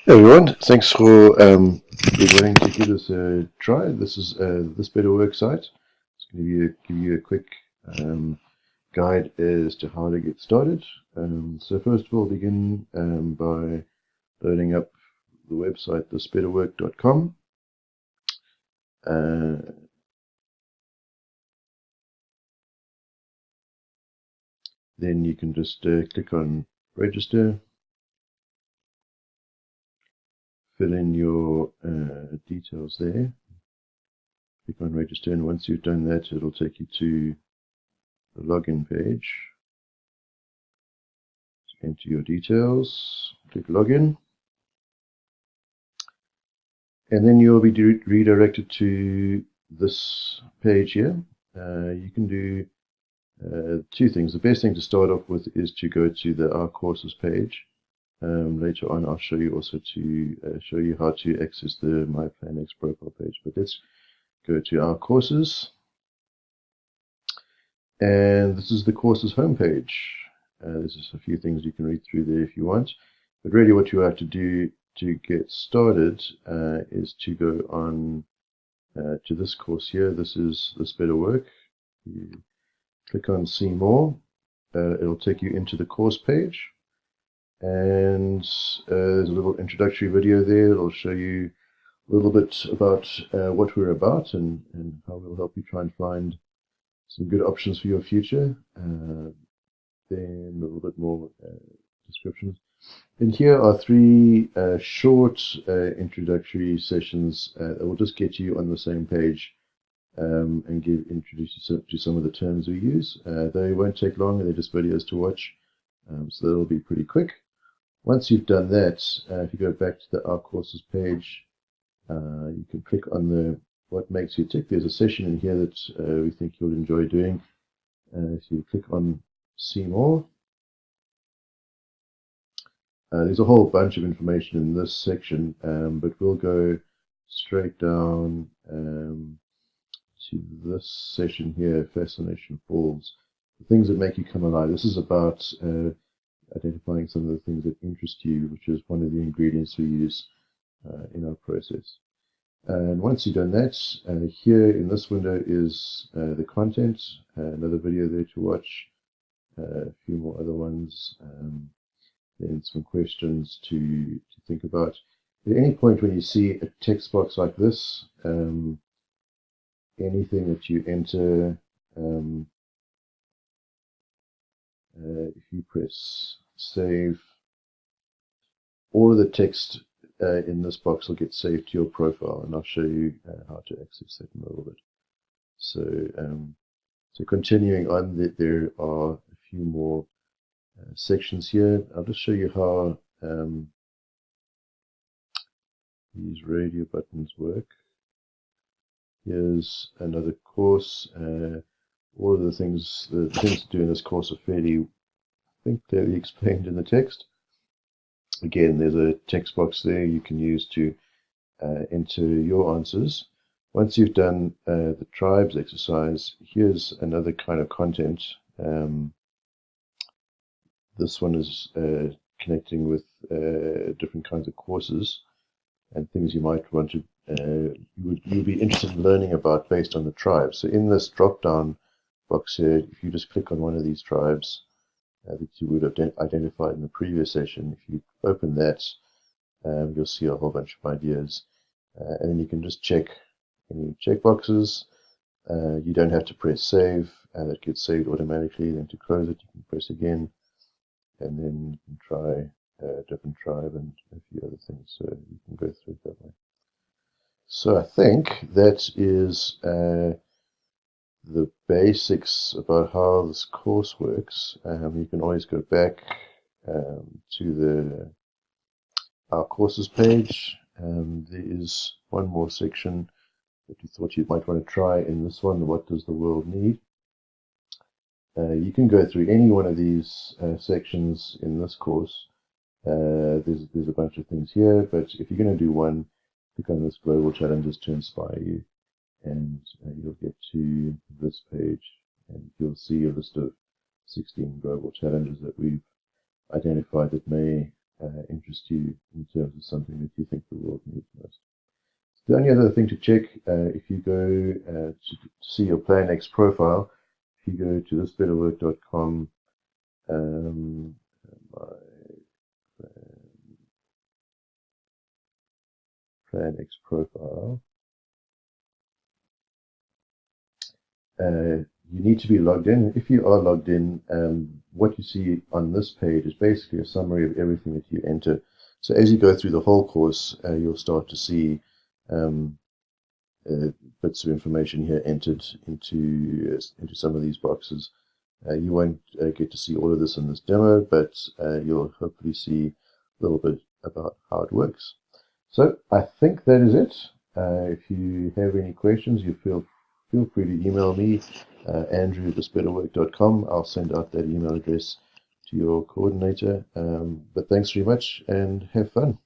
Hey everyone, thanks for willing to give this a try. This is This Better Work site. It's going to give you a quick um, guide as to how to get started. So first of all, begin by loading up the website thisbetterwork.com. Then you can just click on register, fill in your details there, click on register, and once you've done that, it'll take you to the login page. Enter your details, click login, and then you'll be redirected to this page here. You can do two things. The best thing to start off with is to go to the Our Courses page. Later on, I'll show you also to show you how to access the My Plan X profile page. But let's go to Our Courses, and this is the courses homepage. There's just a few things you can read through there if you want. But really what you have to do to get started is to go on to this course here. This is This Better Work. You click on See More. It'll take you into the course page. And there's a little introductory video there. It'll show you a little bit about what we're about and how we'll help you try and find some good options for your future. Then a little bit more descriptions. And here are three short introductory sessions that will just get you on the same page and introduce you to some of the terms we use. They won't take long, and they're just videos to watch, so that'll be pretty quick. Once you've done that, if you go back to the Our Courses page, you can click on the What Makes You Tick. There's a session in here that we think you'll enjoy doing. So you click on See More. There's a whole bunch of information in this section, but we'll go straight down to this session here, Fascination Falls, the things that make you come alive. This is about identifying some of the things that interest you, which is one of the ingredients we use in our process. And once you've done that, here in this window is the content, another video there to watch, a few more other ones, then some questions to think about. At any point when you see a text box like this, anything that you enter, if you press save, all of the text in this box will get saved to your profile, and I'll show you how to access that in a little bit. So, so continuing on, there are a few more sections here. I'll just show you how these radio buttons work. Here's another course. All of the things to do in this course are fairly, I think, clearly explained in the text. Again, there's a text box there you can use to enter your answers. Once you've done the tribes exercise, here's another kind of content. This one is connecting with different kinds of courses and things you might want to, you'll be interested in learning about based on the tribes. So in this drop-down box here, if you just click on one of these tribes that you would have identified in the previous session, if you open that, you'll see a whole bunch of ideas. And then you can just check any checkboxes. You don't have to press save, and it gets saved automatically. Then to close it, you can press again, and then you can try a different tribe and a few other things. So you can go through it that way. So I think that is the basics about how this course works. You can always go back to the Our Courses page. There is one more section that you thought you might want to try in this one, What Does the World Need? You can go through any one of these sections in this course. There's a bunch of things here, but if you're going to do one, click on this Global Challenges to Inspire You, and you'll get to this page, and you'll see a list of 16 global challenges that we've identified that may interest you in terms of something that you think the world needs most. The only other thing to check, if you go to see your PlanX profile, if you go to thisbetterwork.com, my PlanX profile, you need to be logged in. If you are logged in, what you see on this page is basically a summary of everything that you enter. So as you go through the whole course, you'll start to see bits of information here entered into some of these boxes. You won't get to see all of this in this demo, but you'll hopefully see a little bit about how it works. So I think that is it. If you have any questions, you feel free to email me, andrew@thisbetterwork.com. I'll send out that email address to your coordinator. But thanks very much and have fun.